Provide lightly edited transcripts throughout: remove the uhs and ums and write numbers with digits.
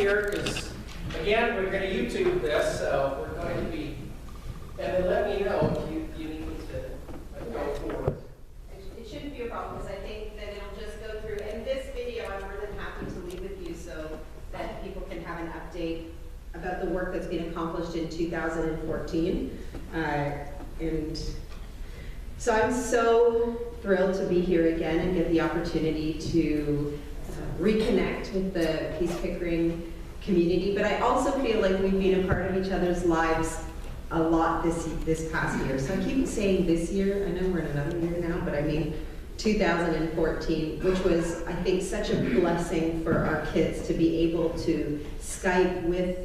here because, again, we're going to YouTube this, so we're going to be, and then let me know if you need me to go forward. It shouldn't be a problem because I think that it'll just go through. And this video, I'm more than happy to leave with you so that people can have an update about the work that's been accomplished in 2014. And so I'm so thrilled to be here again and get the opportunity to reconnect with the Peace Pickering community. But I also feel like we've been a part of each other's lives a lot this past year. So I keep saying this year. I know we're in another year now, but I mean 2014, which was, I think, such a blessing for our kids to be able to Skype with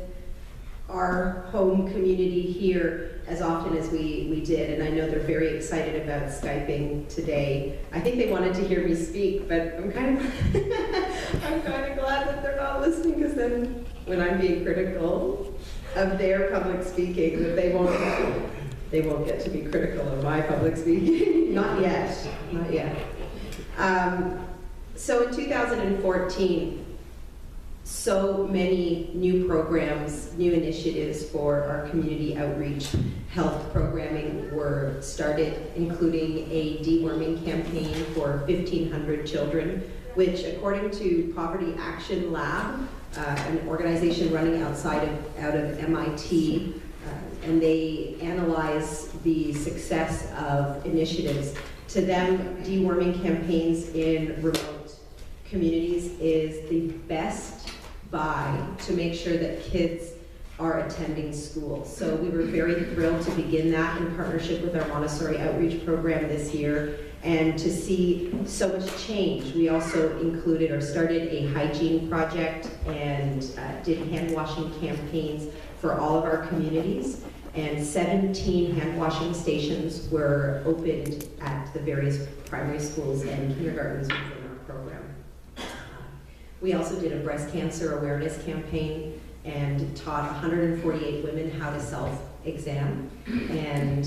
our home community here as often as we did. And I know they're very excited about Skyping today. I think they wanted to hear me speak, but I'm kind of I'm kind of glad that they're not listening, because then when I'm being critical of their public speaking, that they won't get to be critical of my public speaking. Not yet, not yet. So in 2014, so many new programs, new initiatives for our community outreach health programming were started, including a deworming campaign for 1,500 children, which, according to Poverty Action Lab, an organization running out of MIT, and they analyze the success of initiatives. To them, deworming campaigns in remote communities is the best buy to make sure that kids are attending school. So we were very thrilled to begin that in partnership with our Montessori outreach program this year, and to see so much change. We also included or started a hygiene project and did hand washing campaigns for all of our communities, and 17 hand washing stations were opened at the various primary schools and kindergartens within our program. We also did a breast cancer awareness campaign and taught 148 women how to self-exam, and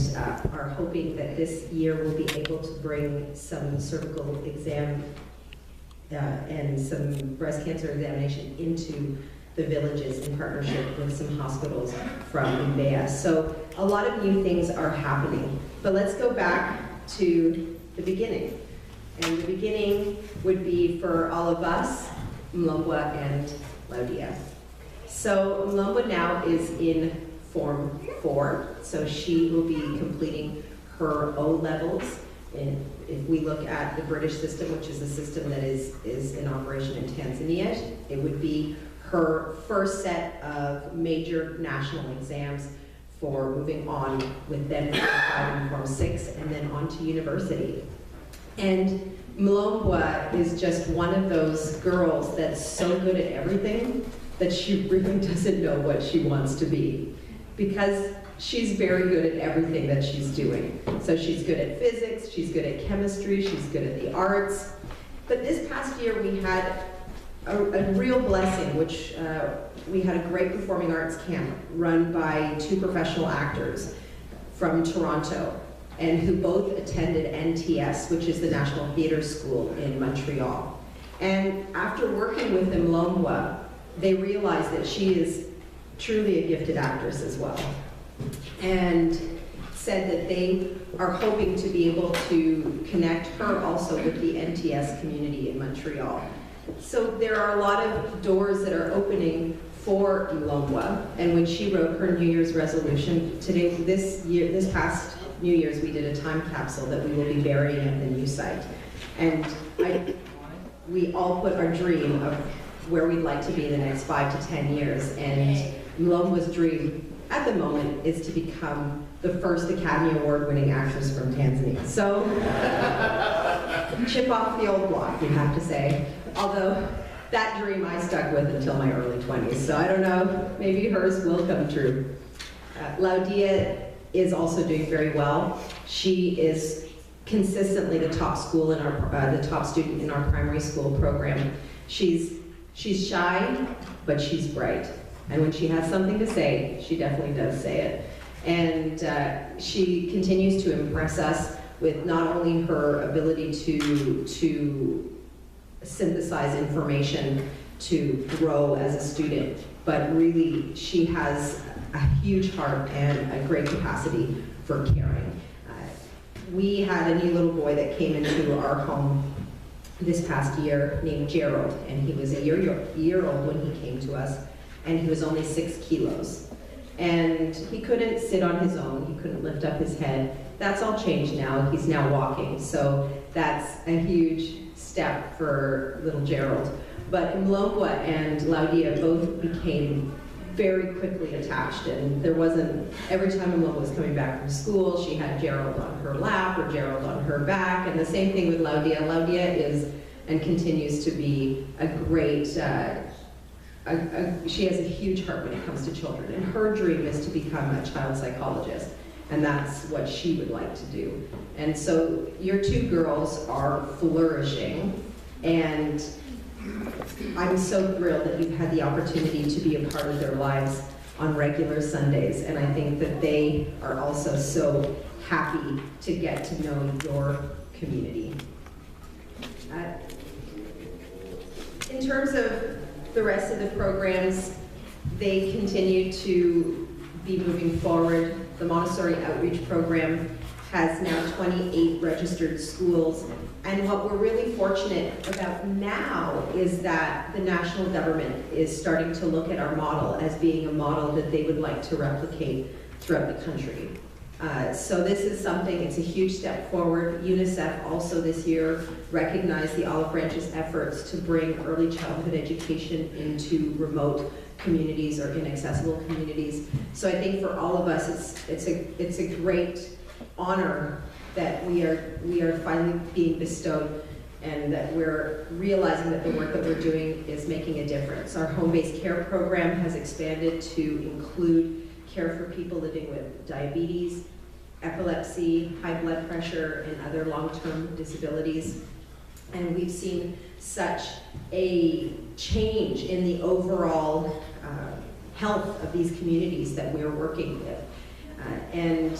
are hoping that this year we'll be able to bring some cervical exam and some breast cancer examination into the villages in partnership with some hospitals from Umbea. So a lot of new things are happening. But let's go back to the beginning. And the beginning would be for all of us, Mlombwa and Laudia. So Mlombwa now is in Form 4, so she will be completing her O-levels. And if we look at the British system, which is a system that is in operation in Tanzania, it would be her first set of major national exams for moving on with then Form 5 and Form 6, and then on to university. And Mlombwa is just one of those girls that's so good at everything that she really doesn't know what she wants to be, because she's very good at everything that she's doing. So she's good at physics, she's good at chemistry, she's good at the arts. But this past year we had a real blessing, which we had a great performing arts camp run by 2 professional actors from Toronto, and who both attended NTS, which is the National Theatre School in Montreal. And after working with Mlombwa, they realized that she is truly a gifted actress as well, and said that they are hoping to be able to connect her also with the NTS community in Montreal. So there are a lot of doors that are opening for Mlombwa, and when she wrote her New Year's resolution, this past New Year's, we did a time capsule that we will be burying at the new site. And we all put our dream of where we'd like to be in the next 5 to 10 years. And Mlombwa's dream at the moment is to become the first Academy Award-winning actress from Tanzania. So, chip off the old block, you have to say. Although, that dream I stuck with until my early 20s. So I don't know, maybe hers will come true. Laudia is also doing very well. She is consistently the top school in our, the top student in our primary school program. She's shy, but she's bright. And when she has something to say, she definitely does say it. And she continues to impress us with not only her ability to synthesize information to grow as a student, but really she has a huge heart and a great capacity for caring. We had a new little boy that came into our home this past year named Gerald, and he was a year old when he came to us, and he was only 6 kilos. And he couldn't sit on his own, he couldn't lift up his head. That's all changed now, he's now walking, so that's a huge step for little Gerald. But Mlongwa and Laudia both became very quickly attached, and there wasn't, every time Mlongwa was coming back from school, she had Gerald on her lap or Gerald on her back, and the same thing with Laudia. Laudia is and continues to be a great, she has a huge heart when it comes to children, and her dream is to become a child psychologist, and that's what she would like to do. And so your 2 girls are flourishing, and I'm so thrilled that you've had the opportunity to be a part of their lives on regular Sundays, and I think that they are also so happy to get to know your community. In terms of the rest of the programs, they continue to be moving forward. The Montessori Outreach Program has now 28 registered schools. And what we're really fortunate about now is that the national government is starting to look at our model as being a model that they would like to replicate throughout the country. So this is something, it's a huge step forward. UNICEF also this year recognized the Olive Branch's efforts to bring early childhood education into remote communities or inaccessible communities. So I think for all of us, it's a great honor that we are finally being bestowed, and that we're realizing that the work that we're doing is making a difference. Our home-based care program has expanded to include care for people living with diabetes, epilepsy, high blood pressure, and other long-term disabilities. And we've seen such a change in the overall health of these communities that we're working with. And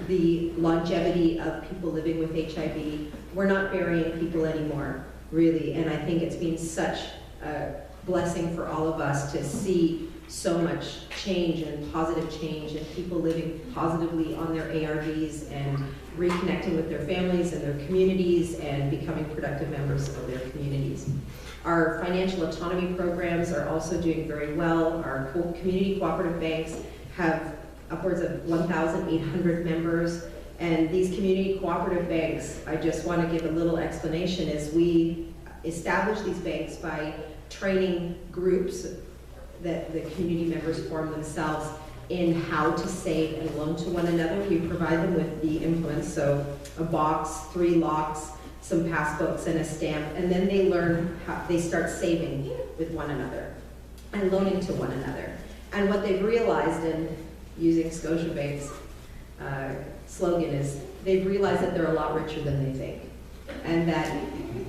the longevity of people living with HIV, we're not burying people anymore, really. And I think it's been such a blessing for all of us to see so much change and positive change, and people living positively on their ARVs and reconnecting with their families and their communities and becoming productive members of their communities. Our financial autonomy programs are also doing very well. Our community cooperative banks have upwards of 1,800 members, and these community cooperative banks, I just want to give a little explanation, is we establish these banks by training groups that the community members form themselves in how to save and loan to one another. We provide them with the implements, so a box, 3 locks, some passbooks, and a stamp, and then they learn how they start saving with one another and loaning to one another. And what they've realized, in using Scotiabank's slogan, is they've realized that they're a lot richer than they think, and that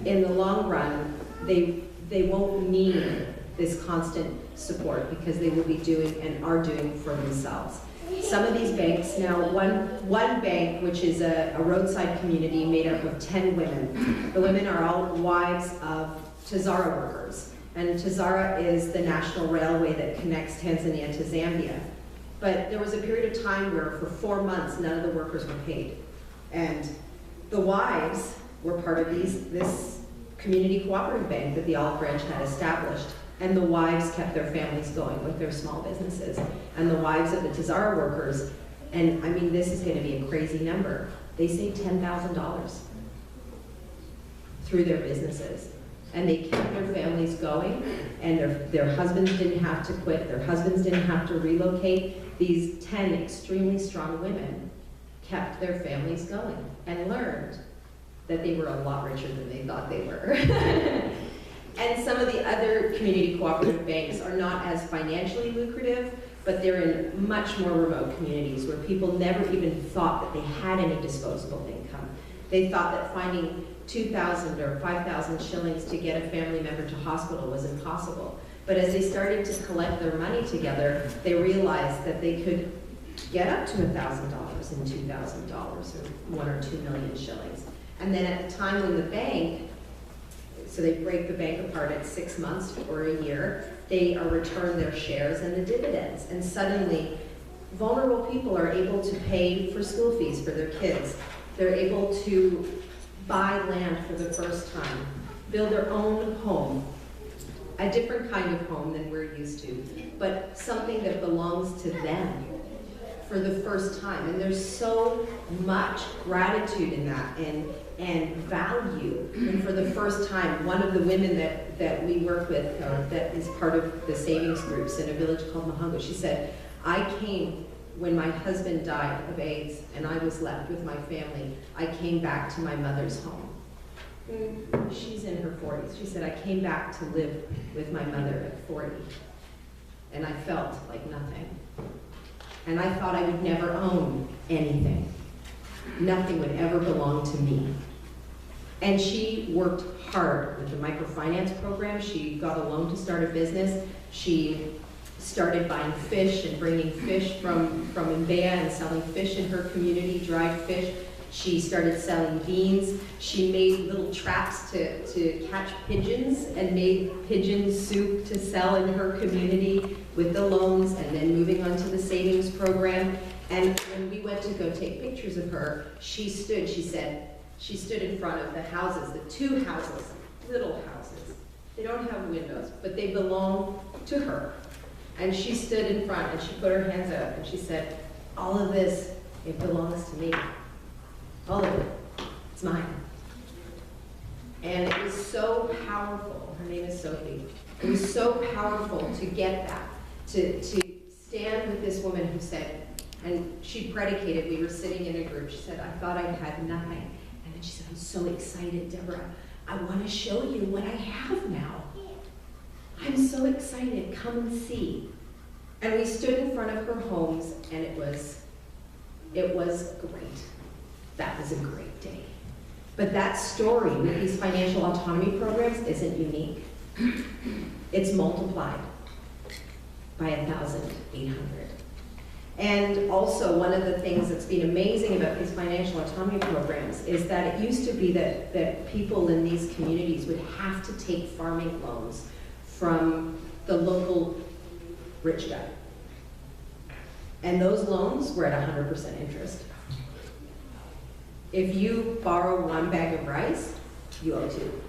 in the long run, they won't need this constant support because they will be doing and are doing for themselves. Some of these banks now, one bank, which is a roadside community made up of 10 women. The women are all wives of Tazara workers, and Tazara is the national railway that connects Tanzania to Zambia. But there was a period of time where for 4 months, none of the workers were paid. And the wives were part of this community cooperative bank that the Olive Branch had established. And the wives kept their families going with their small businesses. And the wives of the Tazara workers, and I mean, this is going to be a crazy number, they saved $10,000 through their businesses. And they kept their families going, and their husbands didn't have to quit, their husbands didn't have to relocate. These 10 extremely strong women kept their families going and learned that they were a lot richer than they thought they were. And some of the other community cooperative banks are not as financially lucrative, but they're in much more remote communities where people never even thought that they had any disposable income. They thought that finding 2,000 or 5,000 shillings to get a family member to hospital was impossible. But as they started to collect their money together, they realized that they could get up to $1,000 and $2,000 or 1 or 2 million shillings. And then at the time when the bank So they break the bank apart at 6 months or a year. They are returned their shares and the dividends. And suddenly, vulnerable people are able to pay for school fees for their kids. They're able to buy land for the first time, build their own home, a different kind of home than we're used to, but something that belongs to them for the first time. And there's so much gratitude in that and value. And for the first time, one of the women that we work with, that is part of the savings groups in a village called Mahongo, she said, I came when my husband died of AIDS and I was left with my family. I came back to my mother's home. She's in her 40s. She said, I came back to live with my mother at 40, and I felt like nothing. And I thought I would never own anything. Nothing would ever belong to me. And she worked hard with the microfinance program. She got a loan to start a business. She started buying fish and bringing fish from Mbeya and selling fish in her community, dried fish. She started selling beans. She made little traps to catch pigeons and made pigeon soup to sell in her community with the loans, and then moving on to the savings program. And when we went to go take pictures of her, she said, she stood in front of the houses, the 2 houses, little houses. They don't have windows, but they belong to her. And she stood in front and she put her hands up and she said, all of this, it belongs to me. All of it, it's mine. And it was so powerful. Her name is Sophie. It was so powerful to get that, to stand with this woman who said, and she predicated, we were sitting in a group, she said, I thought I had nothing. And then she said, I'm so excited, Deborah. I want to show you what I have now. I'm so excited, come and see. And we stood in front of her homes, and it was great. That was a great day. But that story with these financial autonomy programs isn't unique. It's multiplied by 1,800. And also, one of the things that's been amazing about these financial autonomy programs is that it used to be that people in these communities would have to take farming loans from the local rich guy. And those loans were at 100% interest. If you borrow 1 bag of rice, you owe 2.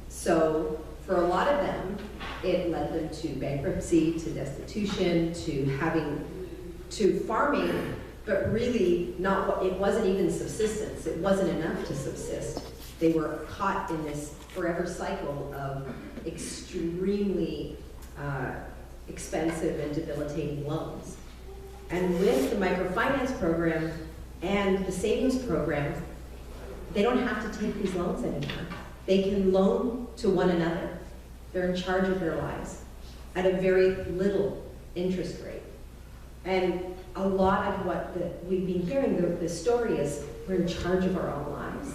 So for a lot of them, it led them to bankruptcy, to destitution, to farming, but really it wasn't even subsistence. It wasn't enough to subsist. They were caught in this forever cycle of extremely expensive and debilitating loans. And with the microfinance program and the savings program, they don't have to take these loans anymore. They can loan to one another. They're in charge of their lives at a very little interest rate. And a lot of what we've been hearing, the story is we're in charge of our own lives.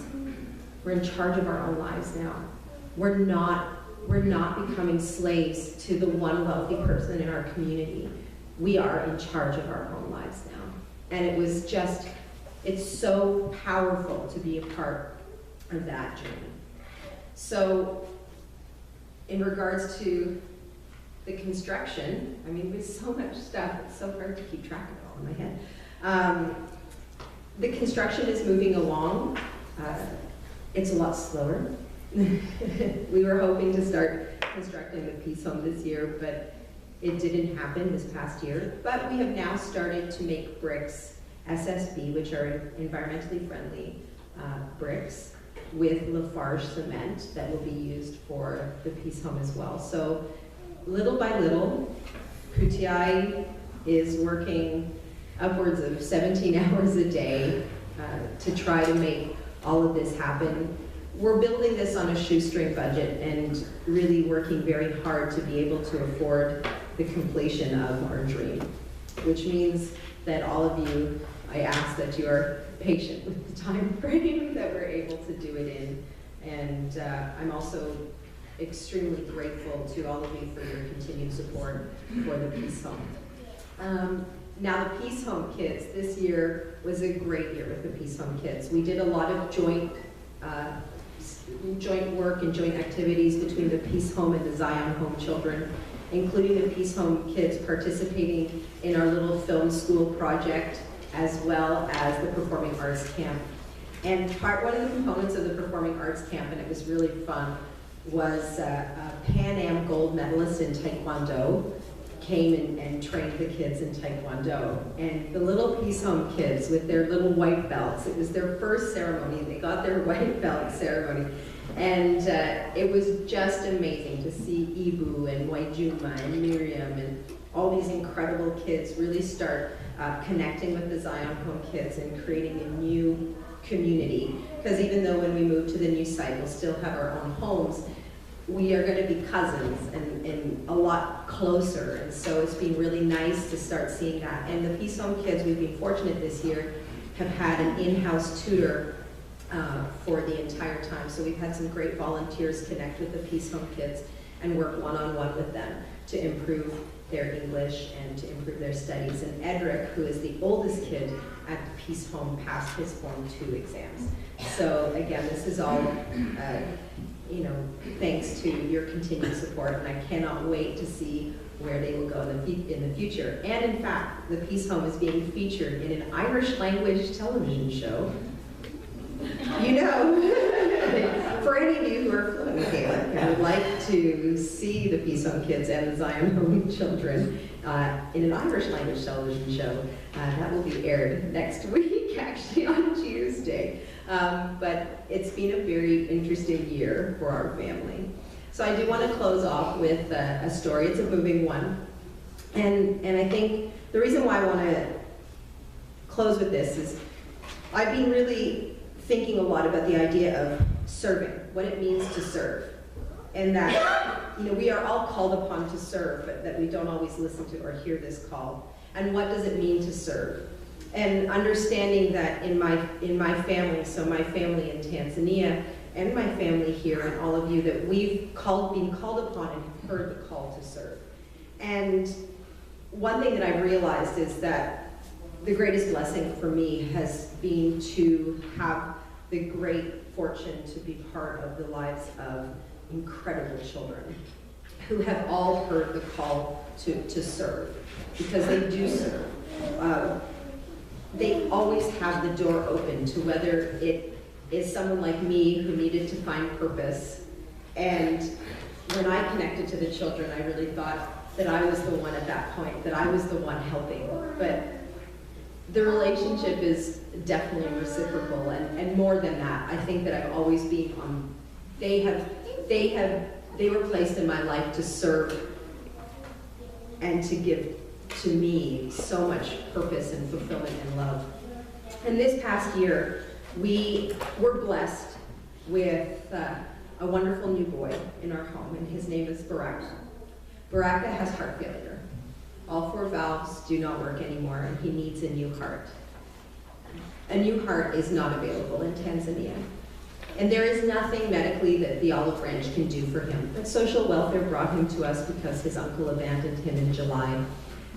We're in charge of our own lives now. We're not becoming slaves to the one wealthy person in our community. We are in charge of our own lives now. And it's so powerful to be a part of that journey. So, in regards to the construction, I mean, with so much stuff, it's so hard to keep track of it all in my head. The construction is moving along. It's a lot slower. We were hoping to start constructing the Peace Home this year, but it didn't happen this past year. But we have now started to make bricks, SSB, which are environmentally friendly bricks, with Lafarge cement that will be used for the Peace Home as well. So little by little, Kutiai is working upwards of 17 hours a day to try to make all of this happen. We're building this on a shoestring budget and really working very hard to be able to afford the completion of our dream, which means that all of you, I ask that you are patient with the time frame that we're able to do it in. And I'm also extremely grateful to all of you for your continued support for the Peace Home. Now the Peace Home kids, this year was a great year with the Peace Home kids. We did a lot of joint joint work and joint activities between the Peace Home and the Zion Home children, including the Peace Home kids participating in our little film school project, as well as the Performing Arts Camp. And one of the components of the Performing Arts Camp, and it was really fun, was a Pan Am gold medalist in Taekwondo came and trained the kids in Taekwondo. And the little Peace Home kids with their little white belts, it was their first ceremony. They got their white belt ceremony. And it was just amazing to see Ibu and Waijuma and Miriam and all these incredible kids really start connecting with the Zion Home kids and creating a new community. Because even though when we move to the new site, we'll still have our own homes, we are going to be cousins and a lot closer. And so it's been really nice to start seeing that. And the Peace Home kids, we've been fortunate this year, have had an in-house tutor for the entire time. So we've had some great volunteers connect with the Peace Home kids and work one-on-one with them to improve their English and to improve their studies. And Edric, who is the oldest kid at the Peace Home, passed his Form 2 exams. So again, this is all thanks to your continued support, and I cannot wait to see where they will go in the future. And in fact, the Peace Home is being featured in an Irish language television show. For any of you who are fluent in Gaelic and would like to see the Peace Home kids and the Zion Home children in an Irish language television show, that will be aired next week, actually on Tuesday. But it's been a very interesting year for our family. So I do want to close off with a story. It's a moving one. And I think the reason why I want to close with this is I've been really thinking a lot about the idea of serving, what it means to serve. And that, we are all called upon to serve, but that we don't always listen to or hear this call. And what does it mean to serve? And understanding that in my family, so my family in Tanzania and my family here and all of you, that we've been called upon and heard the call to serve. And one thing that I've realized is that the greatest blessing for me has been to have the great fortune to be part of the lives of incredible children who have all heard the call to serve, because they do serve. They always have the door open to whether it is someone like me who needed to find purpose. And when I connected to the children, I really thought that I was the one at that point, that I was the one helping. But the relationship is definitely reciprocal, and more than that, I think that I've always been on, they were placed in my life to serve and to give to me so much purpose and fulfillment and love. And this past year, we were blessed with a wonderful new boy in our home, and his name is Baraka. Baraka has heart failure. All 4 valves do not work anymore, and he needs a new heart. A new heart is not available in Tanzania. And there is nothing medically that the Olive Branch can do for him. But social welfare brought him to us because his uncle abandoned him in July.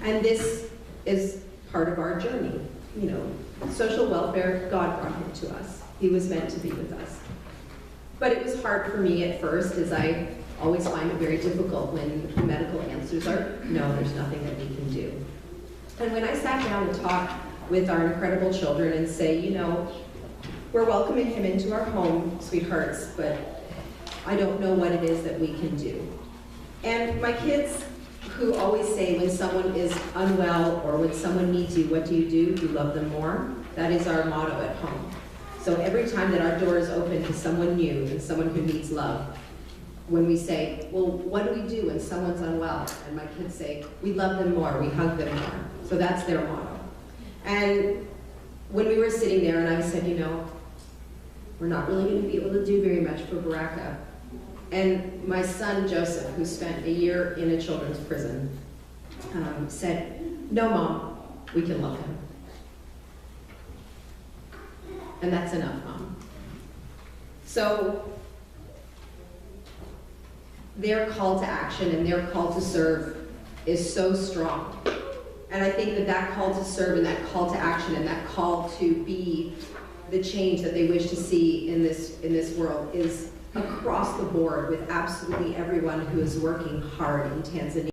And this is part of our journey. Social welfare, God brought him to us. He was meant to be with us. But it was hard for me at first, as I always find it very difficult when the medical answers are, no, there's nothing that we can do. And when I sat down to talk with our incredible children and say, we're welcoming him into our home, sweethearts, but I don't know what it is that we can do. And my kids, who always say when someone is unwell or when someone needs you, what do? You love them more. That is our motto at home. So every time that our door is open to someone new and someone who needs love, when we say, well, what do we do when someone's unwell? And my kids say, we love them more, we hug them more. So that's their motto. And when we were sitting there and I said, we're not really going to be able to do very much for Baraka. And my son, Joseph, who spent a year in a children's prison, said, no, Mom, we can love him. And that's enough, Mom. So their call to action and their call to serve is so strong. And I think that call to serve and that call to action and that call to be the change that they wish to see in this world is across the board with absolutely everyone who is working hard in Tanzania.